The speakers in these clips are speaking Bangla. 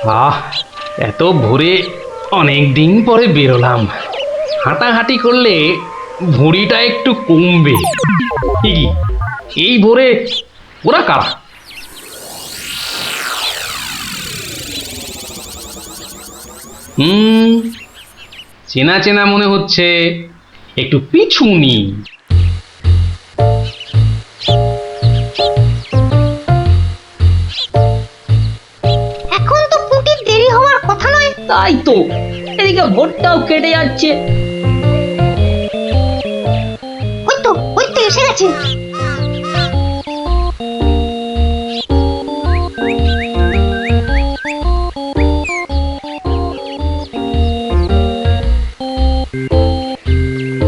আহ, এত ভোরে অনেক দিন পরে বেরোলাম। হাঁটাহাঁটি করলে ভুঁড়িটা একটু কমবে। কি এই ভোরে ওরা কারা? হুম, চেনা চেনা মনে হচ্ছে, একটু পিছু নি। এখন তো পুটির দেরি হওয়ার কথা নয়। তাই তো, এদিকে ভোরটাও কেটে যাচ্ছে। ওই তো এসে গেছে।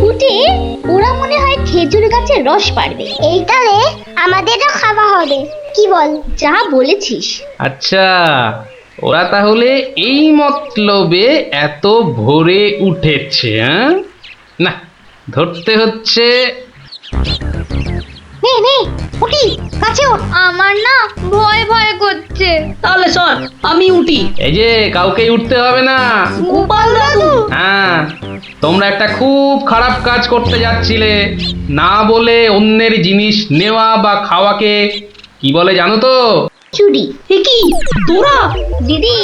পুটি, ওরা মনে হয় খেজুর গাছের রস পাড়বে। এইটালে আমাদেরও খাওয়া হবে, কি বল? যা বলেছিস। আচ্ছা, ওরা তাহলে এই মতলবে এত ভোরে উঠেছে, হ্যাঁ? না, ধরতে হচ্ছে। নে নে পুটি, কাছে ওঠ। আমার না ভয় ভয় করছে। তাহলে শোন, আমি উঠি। এই যে, কাউকে উঠতে হবে না। গোপাল দাদু, হ্যাঁ, তোমরা একটা খুব খারাপ কাজ করতে যাচ্ছিলে। না বলে অন্যের জিনিস নেওয়া বা খাওয়াকে কি বলে জানো তো? চুরি। এ কি তোরা? দিদি,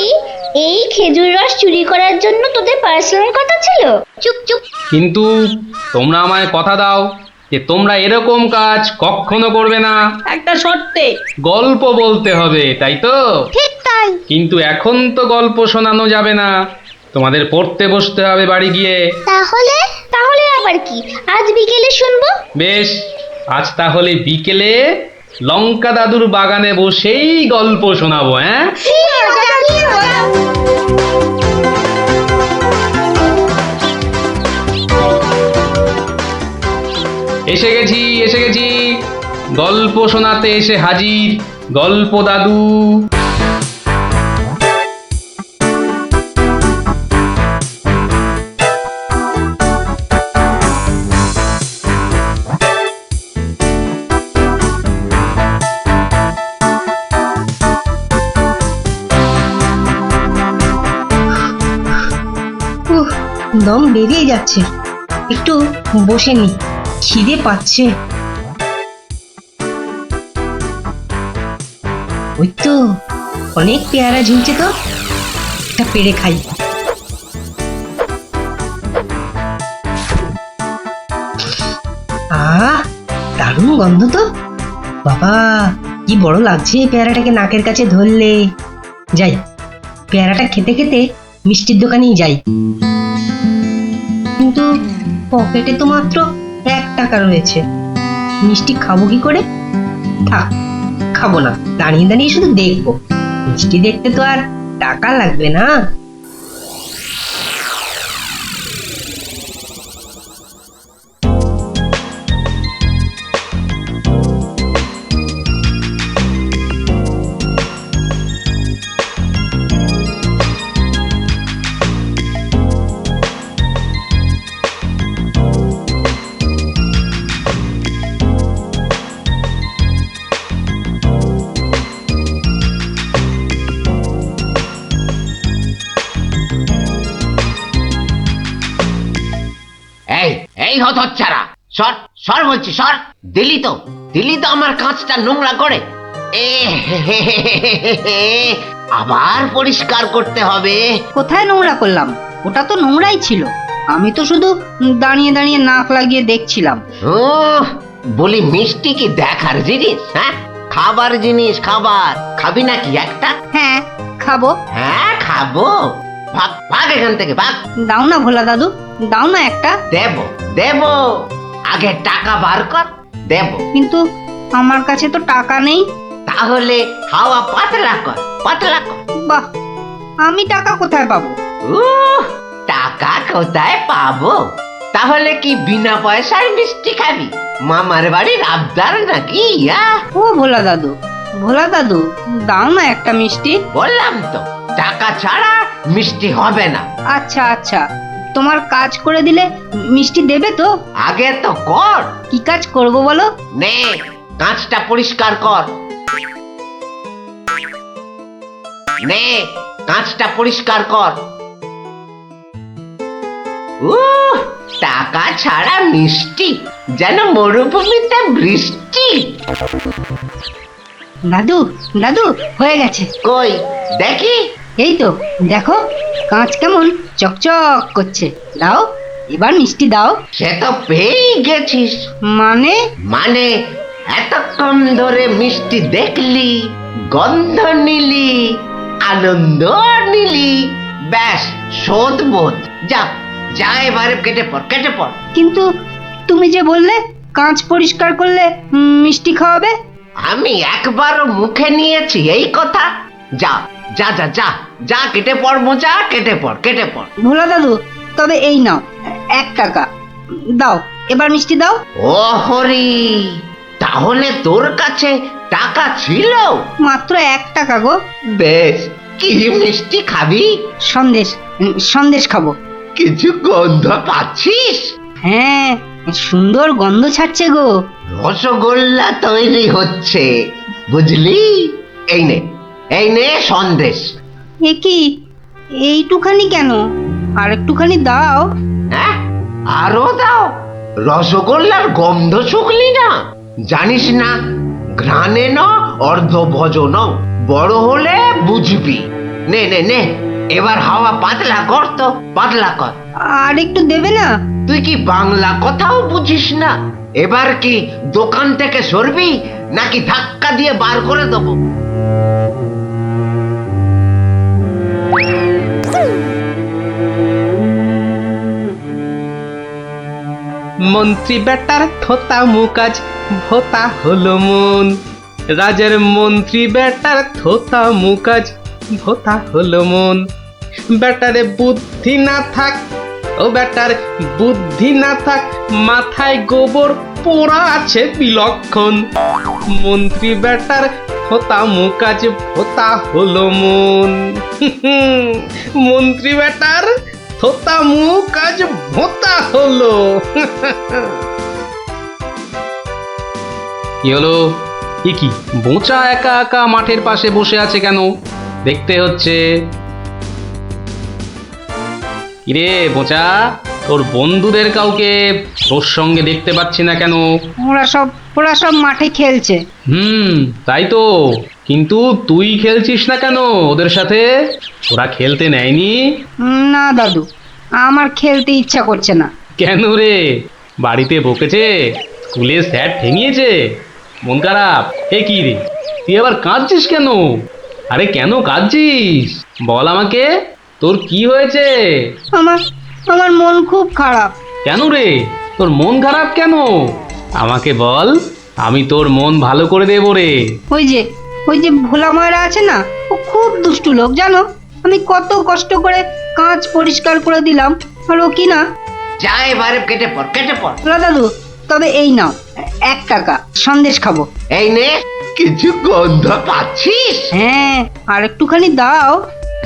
এই খেজুর রস চুরি করার জন্য তোদের পার্সোনাল কথা ছিল? চুপ চুপ। কিন্তু তোমরা আমায় কথা দাও যে তোমরা এরকম কাজ কখনো করবে না। একটা শর্তে। গল্প বলতে হবে, তাই তো? ঠিক তাই। কিন্তু এখন তো গল্প শোনানো যাবে না, তোমাদের পড়তে বসতে হবে বাড়ি গিয়ে। তাহলে তাহলে আবার কি, আজ বিকেলে শুনবো? বেশ, আজ তাহলে বিকেলে লঙ্কা দাদুর বাগানে বসেই গল্প শোনাবো, হ্যাঁ? এসে গেছি, এসে গেছি, গল্প শোনাতে এসে হাজির গল্প দাদু। দম বেরিয়ে যাচ্ছে, একটু বসে নি, খিদে পাচ্ছে। ওই তো অনেক পেয়ারা ঝুলছে, তো একটা পেড়ে খাই। আহ, দারুণ গন্ধ তো। বাবা, কি বড় লাগছে পেয়ারাটাকে নাকের কাছে ধরলে। যাই, পেয়ারাটা খেতে খেতে মিষ্টির দোকানেই যাই। কিন্তু পকেটে তো মাত্র 1 টাকা রয়েছে, মিষ্টি খাবো কি করে? থাক, খাবো না, দাঁড়িয়ে দাঁড়িয়ে শুধু দেখবো। মিষ্টি দেখতে তো আর টাকা লাগবে না। এই এই হতচ্ছাড়া, সর সর বলছি, সর। দিলি তো আমার কাঁচটা নোংরা করে। এ আবার পরিষ্কার করতে হবে। কোথায় নোংরা করলাম? ওটা তো নোংরাই ছিল। আমি তো শুধু দাঁড়িয়ে দাঁড়িয়ে নাক লাগিয়ে দেখছিলাম। ও, বলি মিষ্টি কি দেখার জিনিস? হ্যাঁ, খাবার জিনিস, খাবার। খাবি নাকি একটা? হ্যাঁ, খাবো। হ্যাঁ, খাবো। ভাগ ভাগ এখান থেকে, ভাগ। দাও না ভোলা দাদু, দাও না একটা। দেব, আগে টাকা বার কর, দেব। কিন্তু আমার কাছে তো টাকা নেই। তাহলে হাওয়া পাতলা কর, পাতলা কর। বাহ, আমি টাকা কোথায় পাবো? টাকা কোথায় পাবো? তাহলে কি বিনা পয়সার মিষ্টি খাবি? মামার বাড়ির আবদার নাকি? ও ভোলা দাদু, ভোলা দাদু, দাও না একটা মিষ্টি। বললাম তো, টাকা ছাড়া মিষ্টি হবে না। আচ্ছা আচ্ছা, তোমার কাজ করে দিলে মিষ্টি দেবে তো? আগে তো কর। কি কাজ করব বলো? নে, কাঁচটা পরিষ্কার কর। নে, কাঁচটা পরিষ্কার কর। টাকা ছাড়া মিষ্টি যেন মরুভূমিতে বৃষ্টি। দাদু দাদু হয়ে গেছে। কই দেখি। এই তো দেখো, কাঁচ কেমন চকচক করছে। দাও, এবার মিষ্টি দাও। সে তো পেয়েই গেছিস। মানে? মানে এতক্ষণ ধরে মিষ্টি দেখলি, গন্ধ নিলি, আনন্দ নিলি, ব্যাস শোধ বোধ। যা যা এবারে কেটে পড়, কেটে পড়। কিন্তু তুমি যে বললে কাঁচ পরিষ্কার করলে মিষ্টি খাওয়াবে। আমি একবারও মুখে নিয়েছি এই কথা? যা যা যা যা যা কেটে পড় মোচা, কেটে পড়, কেটে পড়। ভোলা দাদু, তবে এই নাও 1 টাকা দাও, এবার মিষ্টি দাও। ও হরি, তাহলে তোর কাছে টাকা ছিল? মাত্র 1 টাকা গো। বেশ, কি মিষ্টি খাবি? সন্দেশ, সন্দেশ খাবো। কিছু গন্ধ পাচ্ছিস? হ্যাঁ, সুন্দর গন্ধ ছাড়ছে গো। রসগোল্লা তৈরি হচ্ছে, বুঝলি? এই নে, এই নে সন্দেশ। এ কি, এইটুখানি কেন? আর একটুখানি দাও। হ্যাঁ, আরো দাও। রসগোল্লার গন্ধ শুকলি না? জানিস না, ঘ্রাণে ন অর্ধ ভজন, বড় হলে বুঝবি। নে নে নে, এবার হাওয়া পাতলা কর তো, পাতলা কর। আর একটু দেবে না? তুই কি বাংলা কথাও বুঝিস না? এবার কি দোকান থেকে সরবি নাকি ধাক্কা দিয়ে বার করে দেবো? মন্ত্রী বেটার থোতা মুকাজ ভোতা হলো মন। রাজার মন্ত্রী বেটার থোতা মুকাজ ভোতা হলো মন। বেটারে বুদ্ধি না থাক, ও বেটার বুদ্ধি না থাক, মাথায় গোবর পোড়া আছে বিলক্ষণ। মন্ত্রী বেটার থোতা মুকাজ ভোতা হলো মন। মন্ত্রী বেটার থোতা মুখ আজ ভোতা হলো। কি হলো? কি বোঁচা একা একা মাঠের পাশে বসে আছে কেন? দেখতে হচ্ছে। কিরে বোঁচা, তোর বন্ধুদের কাউকে তোর সঙ্গে দেখতে পাচ্ছি না কেন? ওরা সব মাঠে খেলছে। তাই তো, কিন্তু তুই খেলছিস না কেন ওদের সাথে? ওরা খেলতে নেয়নি? না দাদু, আমার খেলতে ইচ্ছা করছে না। কেন রে? বাড়িতে বকেছে? স্কুলে স্যার ঠেঙিয়েছে? মন খারাপ? এ কি রে, তুই আবার কাঁদছিস কেন? আরে কেন কাঁদছিস বল আমাকে, তোর কি হয়েছে? আমার মন খুব খারাপ। কেন রে, তোর মন খারাপ কেন? আমাকে বল, আমি তোর মন ভালো করে দেবো রে। ওই যে ভোলা ময়রা আছে না, ও খুব দুষ্টু লোক জানো। আমি কত কষ্ট করে কাঁচ পরিষ্কার করে দিলাম, আর ও কি না। যা এবারে কেটে পড়, কেটে পড়। ভোলা দাদু, তবে এই নাও 1 টাকা, সন্দেশ খাবো। এই নে, কিছু গন্ধ পাচ্ছিস? হ্যাঁ, আর একটুখানি দাও।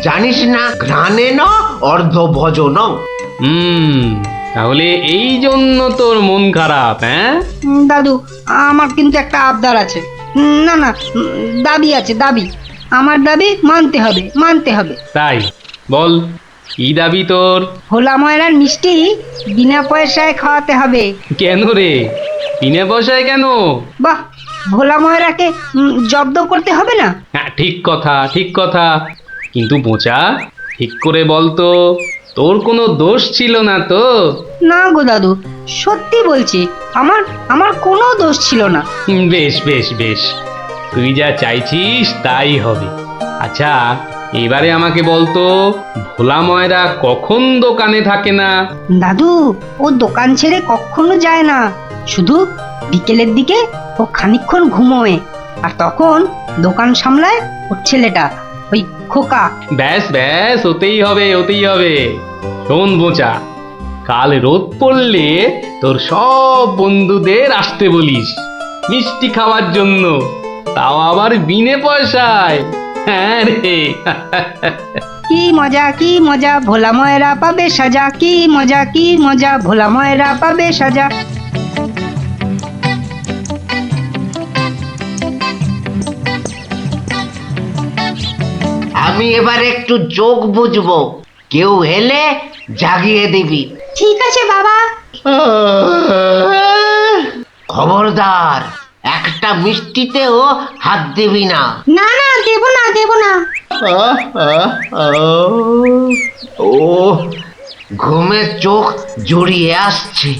জানিস না, ঘ্রাণে ন অর্ধ ভজন। তাহলে এই জন্য তোর মন খারাপ? হ্যাঁ দাদু, আমার কিন্তু একটা আবদার আছে। না না, দাবি আছে, দাবি। আমার দাবি মানতে হবে, মানতে হবে। তাই বল, কি দাবি তোর? ভোলা ময়রার মিষ্টি বিনা পয়সায় খাওয়াতে হবে। কেন রে, বিনা পয়সায় কেন? বাহ, ভোলা ময়রাকে জব্দ করতে হবে না? হ্যাঁ, ঠিক কথা, ঠিক কথা। কিন্তু বোঁচা, ঠিক করে বল তো, তোর কোনো দোষ ছিল না তো? না গো দাদু, সত্যি বলছি, আমার কোনো দোষ ছিল না। বেশ বেশ বেশ, তুই যা চাইছিস তাই হবে। আচ্ছা, এবারে আমাকে বলতো, ভোলা ময়রা কখন দোকানে থাকে না? দাদু, ও দোকান ছেড়ে কখনো যায় না। শুধু বিকেলের দিকে ও খানিকক্ষণ ঘুমোয়, আর তখন দোকান সামলায় ওর ছেলেটা, ওই খোকা। ব্যাস ব্যাস, ওতেই হবে, ওতেই হবে। শোন বোঁচা, কাল রোদ পড়লে তোর সব বন্ধুদের আসতে বলিস মিষ্টি খাওয়ার জন্য, তাও আবার বিনে পয়সায়। হ্যাঁ রে। কি মজা, কি মজা, ভোলা ময়রা পাবে সাজা। কি মজা, কি মজা, ভোলা ময়রা পাবে সাজা। আমি এবার একটু চোখ বুঝবো, কেউ এলে জাগিয়ে দিবি। ঠিক আছে বাবা। খবরদার, একটা মিষ্টিতেও হাত দিবি না। না না, দেব না দেব না। ও ঘুমের চোখ জড়িয়ে আসছে।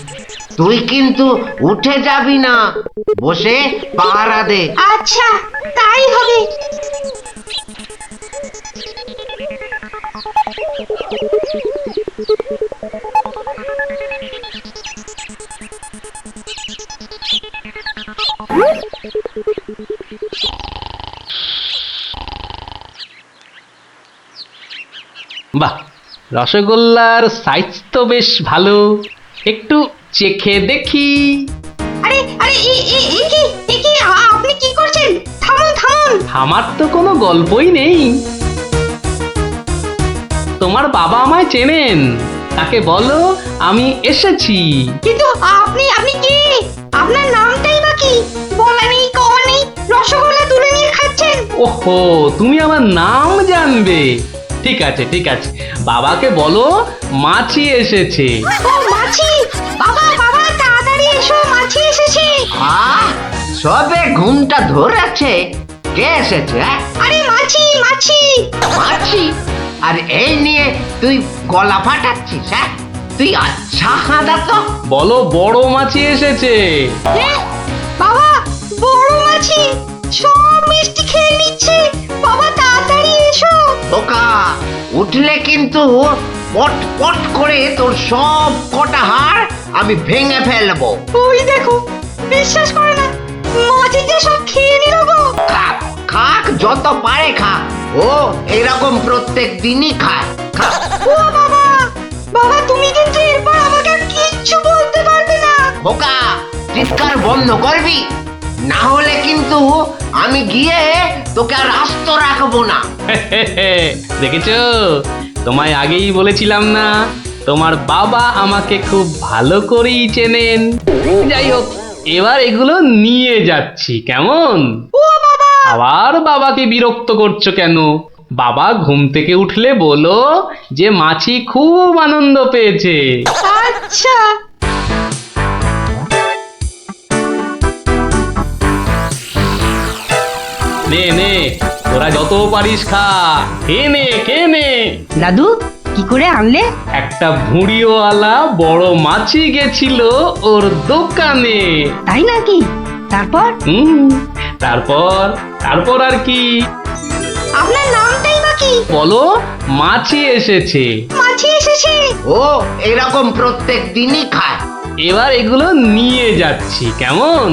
তুই কিন্তু উঠে যাবি না, বসে পাহারা দে। আচ্ছা, তাই হবে। বাহ, রসগোল্লার সাইজ তো বেশ ভালো, একটু চেখে দেখি। আরে আরে, আপনি কি করছেন? থামুন থামুন। আমার তো কোনো গল্পই নেই। তোমার বাবা আমায় চেনেন, তাকে বলো আমি এসেছি। কিন্তু আপনি আপনি কি? আপনার নামটাই বা কি? বলা নেই, কওয়া নেই, রসগোল্লা তুলে নিয়ে খাচ্ছেন। ওহো, তুমি আমার নাম জানবে? ঠিক আছে ঠিক আছে, বাবাকে বলো মাছি এসেছে। ও মাছি! বাবা বাবা, তাড়াতাড়ি এসো, মাছি এসেছে। সবে ঘুমটা ধরেছে, কে এসেছে? আরে মাছি মাছি। মাছি? আর এই নিয়ে তুই গলা ফাটাচ্ছিস? হ্যাঁ, তুই আচ্ছা হাঁদা তো। বলো বড় মাছি এসেছে। বাবা, বড় মাছি সব মিষ্টি খেয়ে নিচ্ছে। বাবা তাড়াতাড়ি এসো। ওকা উঠলে কিন্তু পট পট করে তোর সব কটা হাড় আমি ভেঙে ফেলবো। ওই দেখো, বিশ্বাস করে না, মাছি যে সব খেয়ে নিল গো। খাক খাক, যত পারে খাক। ও এরকম প্রত্যেক দিনই খায়। খাক। ও বাবা, বাবা তুমি কিন্তু এরপর আমাকে আর কিচ্ছু বলতে পারবে না। বোকা, চিৎকার বন্ধ করবি, না হলে কিন্তু আমি গিয়ে তোকে আর আস্ত রাখবো না। দেখেছো, তোমায় আগেই বলেছিলাম না, তোমার বাবা আমাকে খুব ভালো করেই চেনেন। যাই হোক, এবার এগুলো নিয়ে যাচ্ছি, কেমন? আবার বাবাকে বিরক্ত করছো কেন? বাবা ঘুম থেকে উঠলে বলো যে মাছি খুব আনন্দ পেয়েছে। আচ্ছা। নে নে, তোরা যত পারিস খা, খেয়ে নে খেয়ে নে। দাদু, কি করে আনলে? একটা ভুঁড়িওয়ালা বড় মাছি গেছিল ওর দোকানে। তাই নাকি? তারপর? তারপর তারপর আর কি? আপনার নামটাই বা কি? বলো মাছি এসেছে। মাছি এসেছে। ও এরকম প্রত্যেক দিনই খায়। এবার এগুলো নিয়ে যাচ্ছি, কেমন?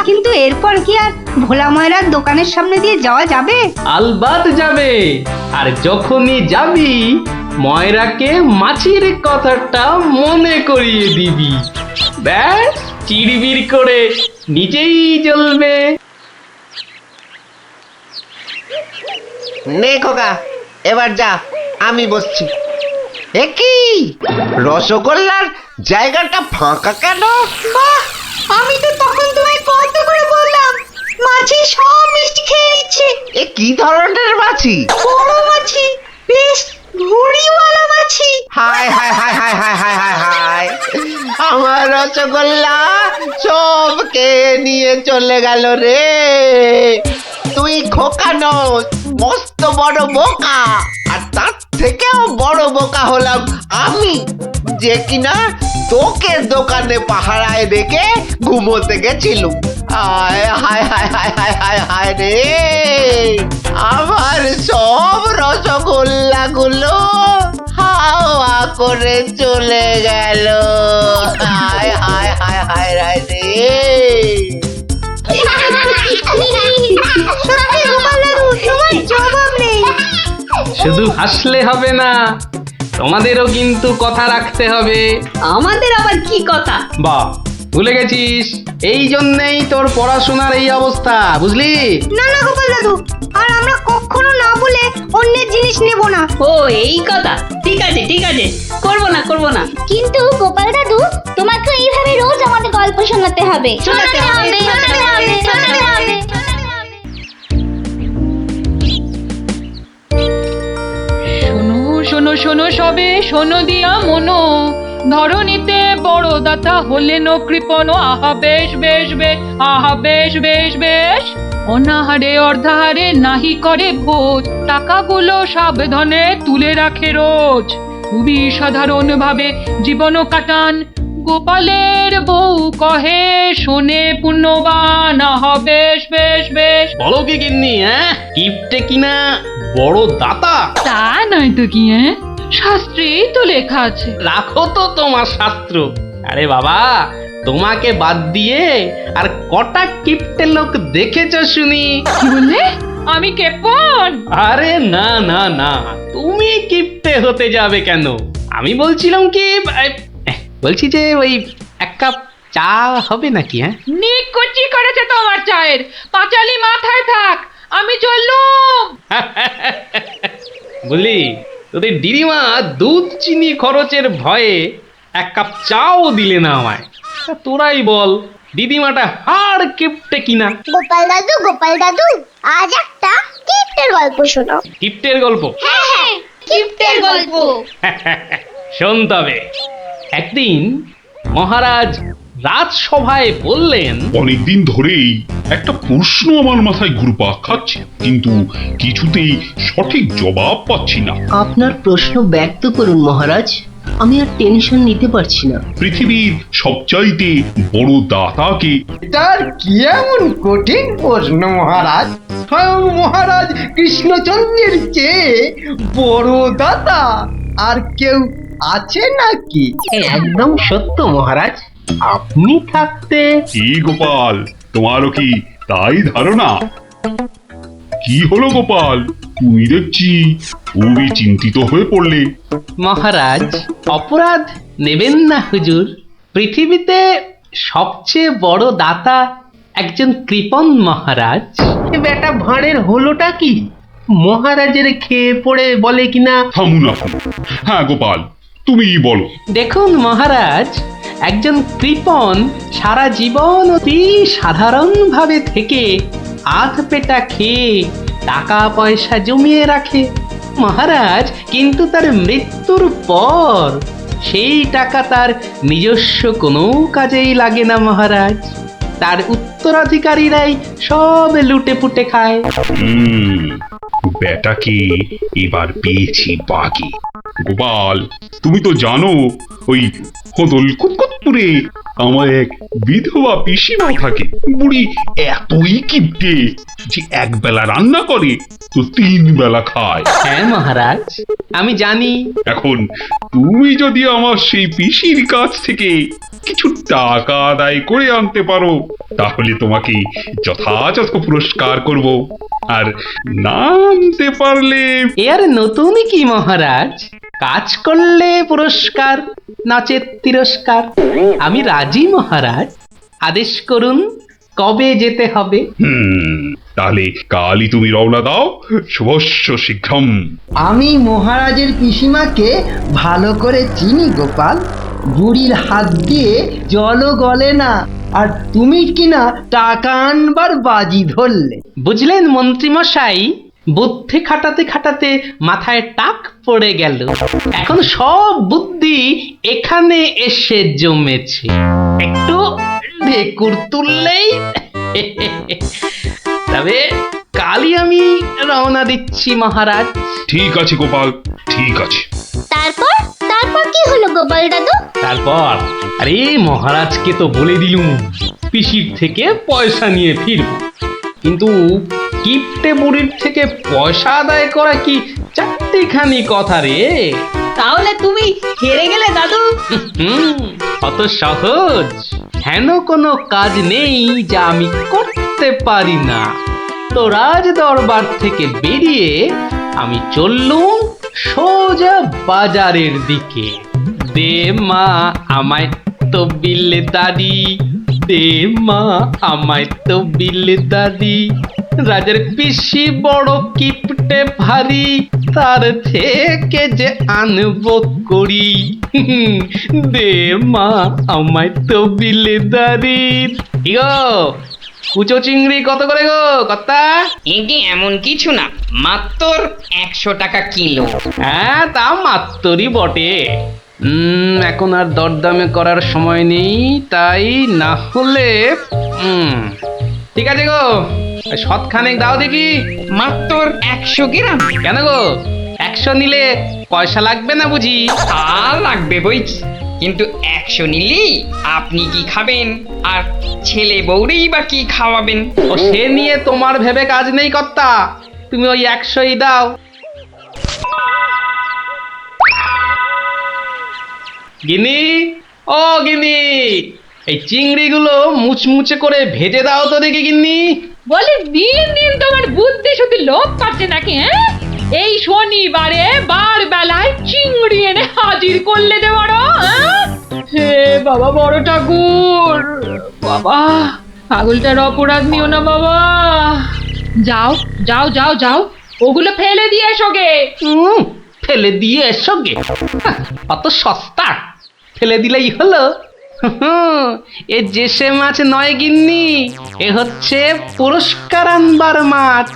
কিন্তু এরপর কি আর ভোলা ময়রার দোকানের সামনে দিয়ে যাওয়া যাবে? আলবাত যাবে। আর যখনই যাবি, ময়রাকে মাছির কথাটা মনে করিয়ে দিবি। ব্যাস, চিড়বিড় করে নিজেই জ্বলবে। নে খোকা, এবার যা, আমি বসছি। এ কি, রসগোল্লার জায়গাটা ফাঁকা কেন? বাহ, আমি তো তখন তোমায় কত করে বললাম, মাছি সব মিষ্টি খেয়ে নিচ্ছে। এ কি ধরনের মাছি? বড় মাছি, বেশ ভুঁড়িওয়ালা মাছি। হায় হায় হায় হায় হায় হায় হায় হায়, আমার রসগোল্লা সব কে নিয়ে চলে গেল রে। তুই খোকা নস, মস্ত বড় বোকা। আর তার থেকেও বড় বোকা হলাম আমি, যে কিনা তোকে দোকানে পাহারায় রেখে ঘুমোতে গেছিলুম। হায় হায় হায় হায় হায় হায় হায় রে, আমার সব রসগোল্লা গুলো হাওয়া করে চলে গেল। হায় হায় হায় হায় হায় রে। সত্যি গোপাল দাদু, তোমার জবাব নেই। শুধু হাসলে হবে না, তোমাদেরও কিন্তু কথা রাখতে হবে। আমাদের আবার কি কথা? বাহ, ভুলে গেছিস? এই জন্যেই তোর পড়াশোনার এই অবস্থা, বুঝলি? না না গোপাল দাদু, আর আমরা কখনো না বলে অন্যের জিনিস নেব না। ও এই কথা, ঠিক আছে ঠিক আছে, করবো না করবো না। কিন্তু গোপাল দাদু, তোমাকে এইভাবে রোজ আমাদের গল্প শোনাতে হবে। শোনাতে হবে, শোনাতে হবে, শোনাতে হবে। শোনো সবে শোনো দিয়া মনো, ধরণীতে বড় দাতা হলেন কৃপণ, আহা বেশ বেশ বেশ, আহা বেশ বেশ বেশ। অনাহারে অর্ধাহারে নাহি করে ভোজ, টাকাগুলো সাবধানে তুলে রাখে রোজ। খুবই সাধারণ ভাবে জীবন কাটান, গোপালের বউ কহে শোনে পুণ্যবান, আহা বেশ বেশ বেশ। বলো কি গিন্নি, হ্যাঁ কিপটে কিনা বড় দাতা? তা নয় তো কি, হ্যাঁ শাস্ত্রেই তো লেখা আছে। রাখো তো তোমার শাস্ত্র। আরে বাবা, তোমাকে বাদ দিয়ে আর কটা কিপটে লোক দেখেছো শুনি? কি বললে? আমি কেপন? আরে না না না, তুমি কিপটে হতে যাবে কেন? আমি বলছিলাম কি, বলছি যে ওই এক কাপ চা হবে নাকি? হ্যাঁ নিকুচি করেছে তোমার চায়ের, পাঁচালি মাথায় থাক, আমি চললুম। বলি, তোদের দিদিমা দুধ চিনি খরচের ভয়ে এক কাপ চাও দিলে না আমায়। তা তোরাই বল, দিদিমাটা হাড় কিপটে কিনা? গোপাল দাদু, আজ একটা কিপ্টের গল্প শোনো। কিপটের গল্প? হ্যাঁ, কিপ্টের গল্প। শোন তবে। একদিন মহারাজ রাজসভায় বললেন, অনেকদিন ধরেই একটা প্রশ্ন আমার মাথায় ঘুরপাক খাচ্ছে, কিন্তু কিছুতেই সঠিক জবাব পাচ্ছি না। আপনার প্রশ্ন ব্যক্ত করুন মহারাজ, আমি আর টেনশন নিতে পারছি না। পৃথিবীর সবচাইতে বড় দাতাকে? এটার কি এমন কঠিন প্রশ্ন মহারাজ? স্বয়ং মহারাজ কৃষ্ণচন্দ্রের চেয়ে বড় দাতা আর কেউ আছে নাকি? একদম সত্য মহারাজ, আপনি থাকতে। কি গোপাল, তোমারও কি তাই ধারণা? কি হলো গোপাল, তুমি দেখছি খুবই চিন্তিত হয়ে পড়লে। মহারাজ অপরাধ নেবেন না হুজুর, পৃথিবীতে সবচেয়ে বড় দাতা একজন কৃপণ মহারাজ। বেটা ভাঁড়ের হলোটা কি? মহারাজের খেয়ে পড়ে বলে কিনা। থামুন আপনি। হ্যাঁ গোপাল, তুমিই বলো। দেখুন মহারাজ, একজন কৃপণ সারা জীবন অতি সাধারণভাবে থেকে আধ পেটা খেয়ে টাকা পয়সা জমিয়ে রাখে মহারাজ, কিন্তু তার মৃত্যুর পর সেই টাকা তার নিজস্ব কোনো কাজেই লাগে না মহারাজ। তার উত্তরাধিকারীরাই সব লুটে পুটে খায়। বেটাকে এবার পেয়েছি বাকি। গোপাল, তুমি তো জানো ওই হদল কুতকুতপুরে আমার এক বিধবা পিসিমা থাকে। বুড়ি এতই কিপটে যে এক বেলা রান্না করে তো 3 বেলা খায়। হ্যাঁ মহারাজ, আমি জানি। এখন তুমি যদি আমার সেই পিসির কাছ থেকে কিছু টাকা আদায় করে আনতে পারো, তাহলে তোমাকে যথাযথ পুরস্কার করব। আর না আনতে পারলে? এর নতুন কি মহারাজ, কাজ করলে পুরস্কার, নাচের তিরস্কার। আমি রাজি মহারাজ, আদেশ করুন কবে যেতে হবে। তাহলে কালই তুমি রওনা দাও, শুভস্য শীঘ্রম। আমি মহারাজের পিসিমাকে ভালো করে চিনি গোপাল, বুড়ির হাত দিয়ে জলও গলে না, আর তুমি কিনা টাকা আনবার বাজি ধরলে। বুঝলেন মন্ত্রী মশাই, বুদ্ধি খাটাতে খাটাতে মাথায় টাক পড়ে গেল। এখন সব বুদ্ধি এখানে এসে জমেছে, একটু ঢেকুর তুললেই। তবে কালই আমি রওনা দিচ্ছি মহারাজ। ঠিক আছে গোপাল, ঠিক আছে। তারপর কি হলো গোপাল দাদু? তারপর আরে মহারাজকে তো বলে দিলুম পিসির থেকে পয়সা নিয়ে ফিরব, কিন্তু কিপটে বুড়ির থেকে পয়সা আদায় করা কি চারটিখানি কথা রে? তাহলে তুমি হেরে গেলে দাদু। অত সহজ হেন কোনো কাজ নেই যা আমি করতে পারি না। তো রাজ দরবার থেকে বেরিয়ে আমি চললুম সোজা বাজারের দিকে। দে মা আমায় তো বিলে দাদি, দে মা আমায় তো বিলে দাদি। রাজার পিসি বড় কিপটে ভারী, তার থেকে যে আনবো করি। দে মা আমায় তো বিলে দাদি। ইগো কুচো চিংড়ি কত করে গো কর্তা? এটি এমন কিছু না, মাত্র 100 টাকা কিলো। হ্যাঁ তা মাত্রই বটে। এখন আর দরদামে করার সময় নেই, তাই না হলে ঠিক আছে গো, শতখানেক দাও দেখি। মাত্র 100 গ্রাম। কেন গো, 100 নিলে পয়সা লাগবে না বুঝি? আর লাগবে বইছি, কিন্তু 100 নিলি আপনি কি খাবেন আর ছেলে বউরেই বা কি খাওয়াবেন? ও সে নিয়ে তোমার ভেবে কাজ নেই কর্তা, তুমি ওই 100ই দাও। গিনি, ও গিনি, এই চিংড়িগুলো মুচমুচে করে ভেজে দাও তো দেখি গিন্নি। বলে দিন দিন তোমার বুদ্ধি শুধু লোপ পাচ্ছে নাকি? হ্যাঁ, এই শনিবারে বার বেলায় চিংড়ি এনে হাজির করলে যে বড়। হে বাবা বড় ঠাকুর, বাবা পাগলটার অপরাধ নিও না বাবা। যাও যাও যাও যাও, ওগুলো ফেলে দিয়ে এসো গে। ফেলে দিয়ে এসো গে? অত সস্তা, ফেলে দিলেই হলো। এ জেসে মাছ নয় গিন্নি, এ হচ্ছে পুরস্কার আনবার মাছ।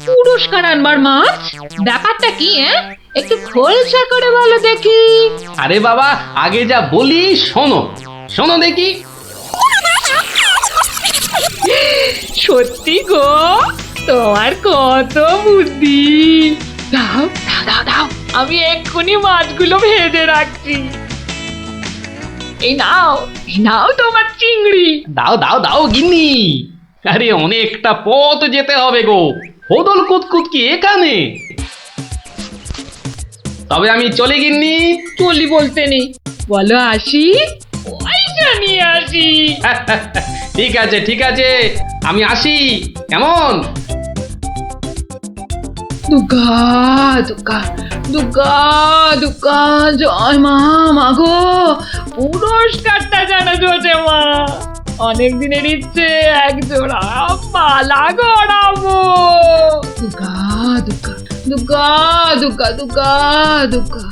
পুরস্কার আনবার মাছ? ব্যাপারটা কি? একটু খোলসা করে বলো দেখি। আরে বাবা, আগে যা বলি শোনো, শোনো দেখি। সত্যি গো, তোমার কত বুদ্ধি। দাও দাও দাও দাও, আমি এক্ষুনি মাছগুলো ভেজে রাখছি। এই নাও, এই নাও তোমার চিংড়ি। দাও দাও দাও গিন্নি। আরে অনেকটা পথ যেতে হবে গো, হোদল কুতকুত কি এখানে? তবে আমি চলে গিন্নি। চলি বলতে নেই, বলো আসি, পয়সা নিয়ে আসি। ঠিক আছে ঠিক আছে, আমি আসি, কেমন? দুর্গা দুর্গা দুর্গা দুর্গা, জয় মা। মাগো, পুরস্কারটা যেন জোটে মা। অনেক দিনের ইচ্ছে, এক জোড়া মালা গড়াবো। দুর্গা দুর্গা দুর্গা দুর্গা দুর্গা দুর্গা।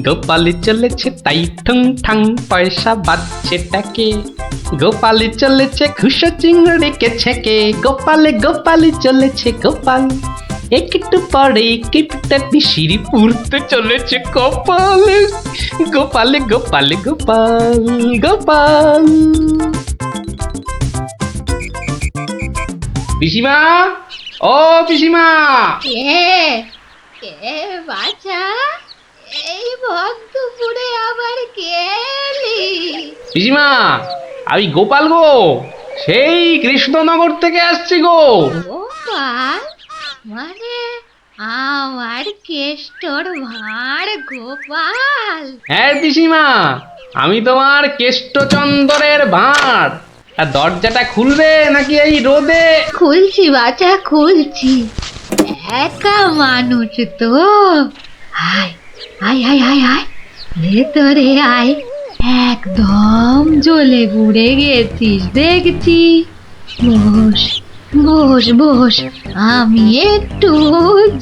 গোপালি চলেছে তাই ঠং ঠাং, পয়সা বাজছে টাকে। গোপালি চলেছে খুশো চিংড়িকে ছেকে। গোপালে গোপালি চলেছে গোপাল, একটু পরে কিপটা পিসিরি পুরতে চলেছে কপাল। গোপালে গোপালে গোপাল গোপাল। পিসিমা, ও পিসিমা। কে বাছা, এই ভক্তপুরে আবার কে এলি? পিসিমা, আমি গোপাল গো, সেই কৃষ্ণনগর থেকে আসছি গো। গোপাল মানে আমার কেষ্টর ভাঁড় গোপাল? হ্যাঁ পিসিমা, আমি তোমার কেষ্টচন্দরের ভাঁড়। আর দরজাটা খুলবে নাকি এই রোদে? খুলছি বাছা, খুলছি। একা মানুষ তো, আয় আয় আয় আয় আয়, ভেতরে আয়। একদম জ্বলে পুড়ে গেছিস দেখছি। বস বস বস, আমি একটু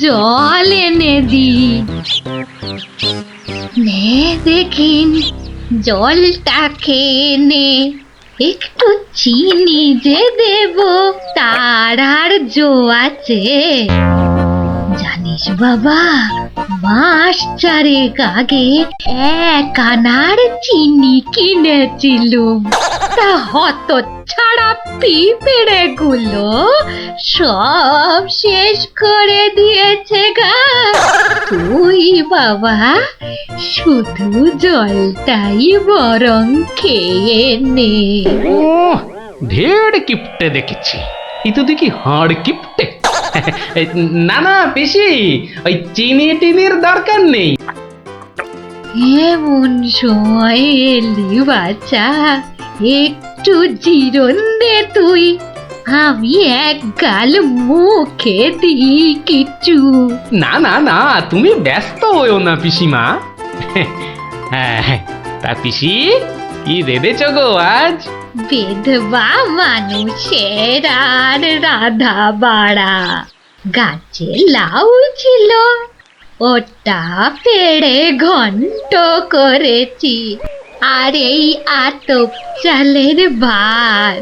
জল এনে দিই। নে দেখিন, জলটা খেয়ে নে। একটু চিনি যে দেব, তার আর জো আছে? জানিস বাবা, মাস চারেক আগে 1 আনার চিনি কিনেছিলুম, তা হত ছাড়া পিঁপড়ে গুলো সব শেষ করে দিয়েছে গা। তুই বাবা শুধু জলটাই বরং খেয়ে নে। ও, ঢের কিপটে দেখেছি, এই তো দেখি হাড় কিপটে। না না পিসি, ওই চিনি টিনির দরকার নেই। এমন সময় এলি বাচ্চা, একটু জিরন দে তুই। আমি এক গাল মুখে দিই কিছু। না না না, তুমি ব্যস্ত হইও না পিসিমা। হ্যাঁ, তা পিসি কি রেঁধেছ গো আজ? বিধবা মানুষের আর রাধা বাড়া। গাছে লাউ ছিল, ওটা পেড়ে ঘন্ট করেছি। আর এই আতপ চালের ভাত।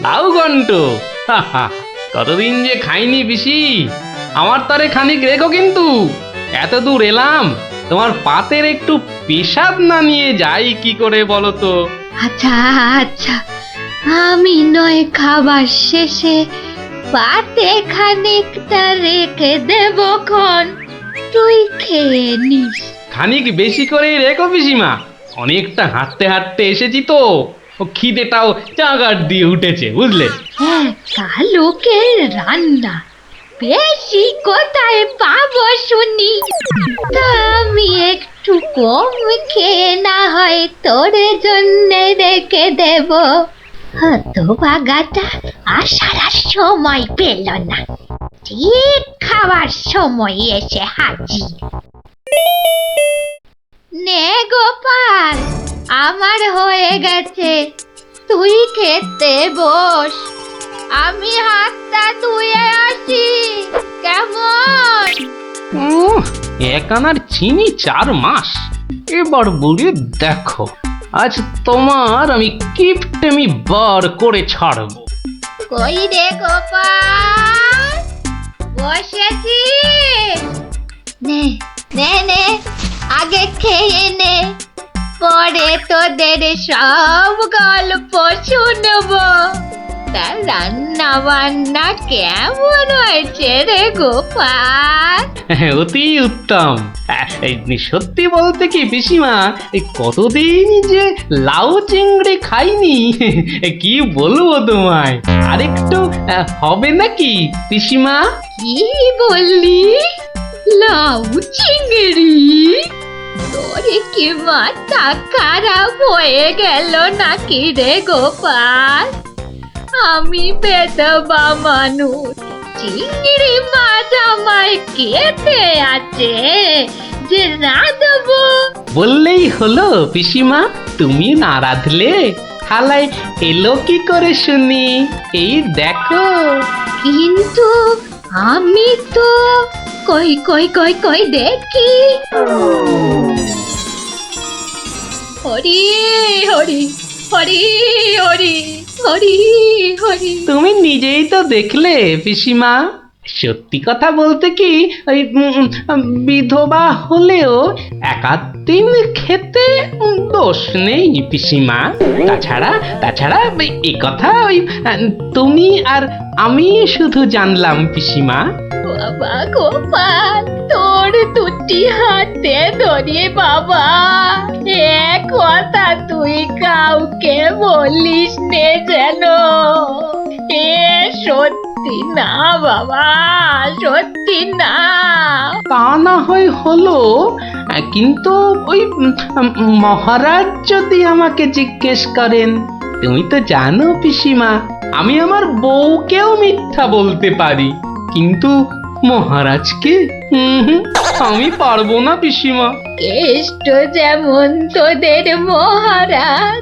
লাউ ঘন্ট, কতদিন যে খাইনি পিসি, আমার তরে খানিক রেখো কিন্তু। এত দূর এলাম, তোমার পাতের একটু পেশাব না নিয়ে যাই কি করে বলো তো? আচ্ছা আচ্ছা, আমি নয় খাবার শেষে পাতে খানিকটা রেখে দেব খন, তুই খেয়ে নিস। খানিক বেশি করে রেখো পিসিমা, অনেকটা হাঁটতে হাঁটতে এসেছি তো, ও খিদেটাও চাগার দিয়ে উঠেছে বুঝলে। হ্যাঁ, কালুকের রান্না বেশি কোথায় পাবো শুনি? তা আমি একটু কম খেয়ে না হয় তোর জন্য রেখে দেব। হতভাগাটা আসার আর সময় পেল না, ঠিক খাবার সময় এসে হাজির। নে গোপাল, আমার হয়ে গেছে, তুই খেতে বস, আমি হাতটা ধুয়ে আসি, কেমন? এক আনার চিনি 4 মাস, এবার বুড়ি দেখো, আজ তোমার আমি কিপটেমি বার করে ছাড়বো। কই রে গোপাল, বসেছি? নে নে নে, আগে খেয়ে নে, পরে তোদের সব গল্প শুনবো। তা রান্না বান্না কেমন হয়েছে রে গোপাল? অতি উত্তম। সত্যি বলতে কি পিসিমা, কতদিন যে লাউ চিংড়ি খাইনি, কি বলবো তোমায়। আরেকটু হবে নাকি পিসিমা? কি বললি? লাউ চিংড়ি? তোরে কি মাথা খারাপ হয়ে গেল নাকি রে গোপাল? আমি বেদবা মানুষ, চিংড়ি মাছ আমায় খেতে আছে যে রাঁধবো? বললেই হলো পিসিমা, তুমি না রাঁধলে থালায় এলো কি করে শুনি? এই দেখো। কিন্তু আমি তো কই কই কই কই দেখি। হরি হরি হরি হরি হরি হরি। তুমি নিজেই তো দেখলে পিসিমা। সত্যি কথা বলতে কি, ওই বিধবা হলেও একাদিন খেতে দোষ নেই পিসিমা। তাছাড়া এ কথা ওই তুমি আর আমি শুধু জানলাম পিসিমা। বাবা গোপাল, তোর দুটি হাতে ধরে বাবা, এক কথা তুই কাউকে বলিস নে যেন। এ সত্যি না বাবা, সত্যি না। তা না হয় হলো, কিন্তু ওই মহারাজ যদি আমাকে জিজ্ঞেস করেন, তুমি তো জানো পিসিমা, আমি আমার বউকেও মিথ্যা বলতে পারি, কিন্তু মহারাজকে আমি পারবো না পিসিমা। কেষ্ট যেমন তোদের মহারাজ,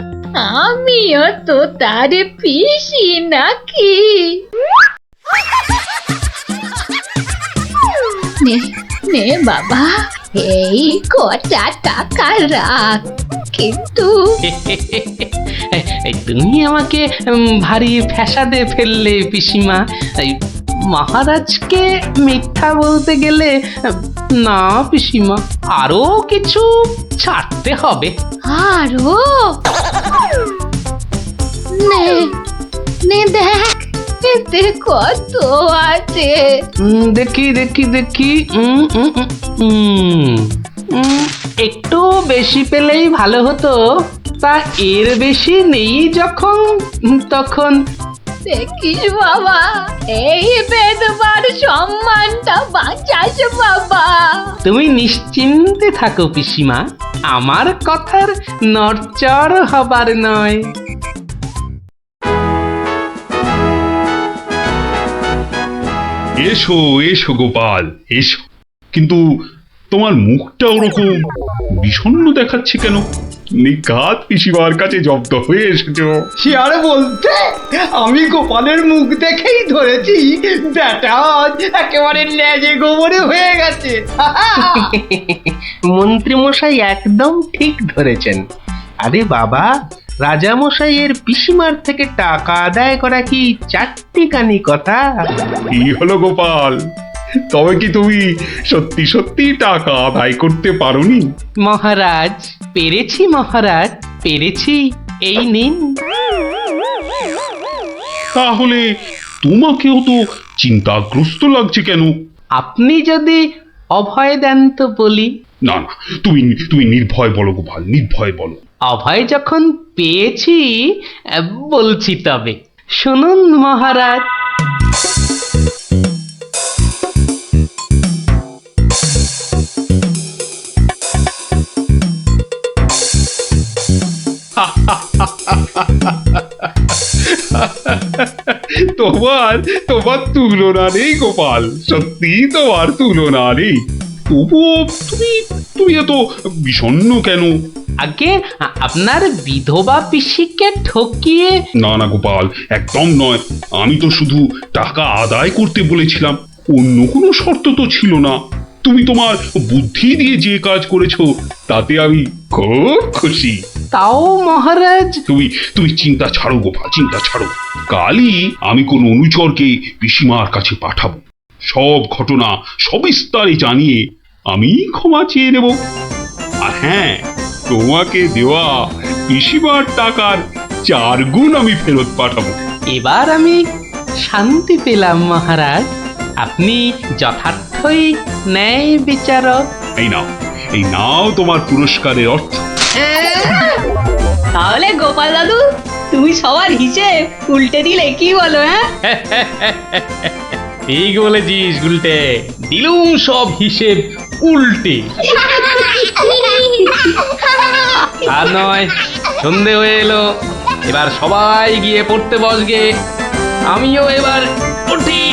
আমিও তো তার পিসি নাকি। নে নে বাবা, এই কটা টাকা রাখ, কিন্তু তুমি আমাকে ভারী ফ্যাসাদে ফেললে পিসিমা। মহারাজকে মিথ্যা বলতে গেলে না পিসিমা, আরো কিছু ছাড়তে হবে। আরো? নে নে দেখ, এতে কত আছে? দেখি দেখি দেখি, একটু বেশি পেলেই ভালো হতো, তা এর বেশি নেই যখন, তখন। দেখিস বাবা, এই বেদবার সম্মানটা বাঁচাস বাবা। তুমি নিশ্চিন্তে থাকো পিসিমা, আমার কথার নড়চড় হবার নয়। এসো এসো গোপাল, এসো। কিন্তু তোমার মুখটা ওরকম বিষণ্ণ দেখাচ্ছে কেন? নিঘাত পিসিমার কাছে জব্দ হয়ে এসেছো। সে আর বলতে, আমি গোপালের মুখ দেখেই ধরেছি ব্যাটা আজ একেবারে লেজে গোবরে হয়ে গেছে। মন্ত্রী মশাই একদম ঠিক ধরেছেন। আরে বাবা, রাজা মশাইয়ের পিসিমার থেকে টাকা আদায় করা কি চারটিখানি কথা? কি হলো গোপাল, তবে কি তুমি সত্যি সত্যি টাকা আদায় করতে পারোনি? মহারাজ, পেরেছি মহারাজ, পেরেছি। এই নিন। তাহলে তোমাকেও তো চিন্তাগ্রস্ত লাগছে কেন? আপনি যদি অভয় দেন তো বলি। না না, তুমি তুমি নির্ভয় বলো গোপাল, নির্ভয় বলো। অভয় যখন পেয়েছি, বলছি তবে শুনুন মহারাজ। তোমার তোমার তুলনা নেই গোপাল, সত্যি তোমার তুলনা নেই। তবুও তুমি তুমি এত বিষণ্ণ কেন? আগে আপনার বিধবা পিসিকে ঠকিয়ে। না না গোপাল, একদম নয়। আমি তো শুধু টাকা আদায় করতে বলেছিলাম, অন্য কোনো শর্ত তো ছিল না। তুমি তোমার বুদ্ধি দিয়ে যে কাজ করেছো তাতে আমি খুব খুশি। তাও মহারাজ। তুমি তুমি চিন্তা ছাড়ো গোপাল, চিন্তা ছাড়ো। কালই আমি কোন অনুচরকে পিসিমার কাছে পাঠাবো, সব ঘটনা সবিস্তারে জানিয়ে আমি ক্ষমা চেয়ে নেব। আর হ্যাঁ, তোমাকে দেওয়া পিসিমার টাকার 4 গুণ আমি ফেরত পাঠাবো। এবার আমি শান্তি পেলাম মহারাজ। আপনি যথার্থই ন্যায় বিচারক। এই নাও তোমার পুরস্কারের অর্থ। তাহলে গোপাল দাদু, তুমি সবার হিসেব উল্টে দিলে, কি বলো? হ্যাঁ, ঠিক বলেছিস গুলটে, দিলুম সব হিসেব উল্টে। আর নয়, সন্ধে হয়ে এলো, এবার সবাই গিয়ে পড়তে বসগে। আমিও এবার উঠি।